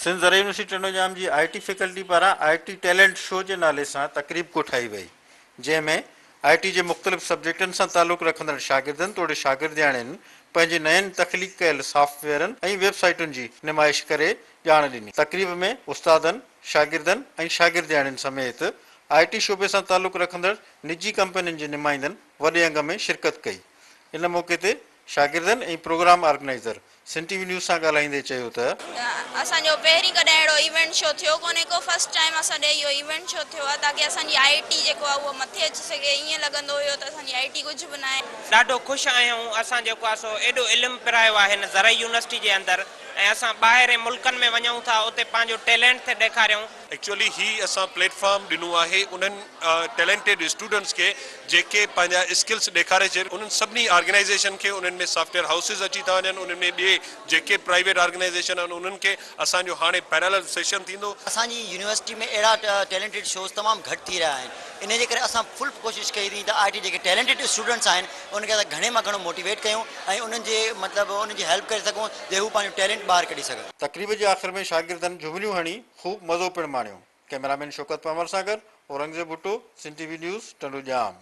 सिंध ज़राई यूनिवर्सिटी टंडोजाम जी IT faculty पारां IT टैलेंट शो जे नाले सां तकरीब कोठाई वई, जंहिंमें IT जे मुख़्तलिफ़ सब्जेक्टनि सां तालुक़ रखंदड़ शागिर्दनि तोड़े शागिर्दियाणियुनि पंहिंजे नयनि तख़लीक़ कयल सॉफ्टवेयरनि ऐं वेबसाइटुनि जी नुमाइश करे ॼाण ॾिनी। तकरीब में उस्तादनि, शागिर्दनि ऐं शागिर्दियाणियुनि समेत IT शोबे सां तालुक़ रखंदड़ निजी कंपनियुनि जे नुमाइंदनि वॾे अंग में शिरकत कई। इन मौक़े ते शागिर्दनि ऐं program organizer Sindh TV news सां ॻाल्हाईंदे चयो त असांजो पहिरीं कॾहिं अहिड़ो इवेंट शो थियो कोन्हे को, फर्स्ट टाइम असां ॾे इहो इवेंट शो थियो आहे ताकी असांजी IT जेको आहे उहो मथे अची सघे। ईअं लॻंदो हुयो त असांजी IT कुझु बि न आहे। ॾाढो ख़ुशि आहियूं असां जेको आहे सो एॾो इल्मु पिरायो आहे हिन ज़राई यूनिवर्सिटी जे अंदरि ऐं असां ॿाहिरि मुल्कनि में वञूं था उते पंहिंजो टैलेंट थे ॾेखारियूं। एक्चुअली ही असां प्लेटफॉर्म ॾिनो आहे उन्हनि टैलेंटेड स्टूडेंट्स खे जेके पंहिंजा स्किल्स ॾेखारे छॾ। उन्हनि सभिनी ऑर्गेनाइज़ेशन खे उन्हनि में सॉफ्टवेयर हाउसिस अची था वञनि, उन्हनि में ॿिए जेके प्राइवेट ऑर्गेनाइज़ेशन आहिनि उन्हनि खे असांजो हाणे पैरेलल सेशन थींदो। असांजी यूनिवर्सिटी में अहिड़ा टैलेंटेड शोज़ तमामु घटि थी रहिया आहिनि, इन जे करे असां फुल कोशिशि कई थी त IT जेके टैलेंटेड स्टूडेंट्स आहिनि उनखे असां घणे मां घणो मोटिवेट कयूं ऐं उन्हनि जे मतिलबु उन्हनि जी हेल्प करे सघूं जे हू पंहिंजो टैलेंट ॿाहिरि कढी सघनि। तकरीब जे आख़िर में शागिर्दनि झुमिरियूं हणी ख़ूब मज़ो पिणु माणियो। कैमरामैन शौकत पामर सां गॾु औरंगज़ेब भुट्टो, सिंध TV न्यूज़ टंडोजाम।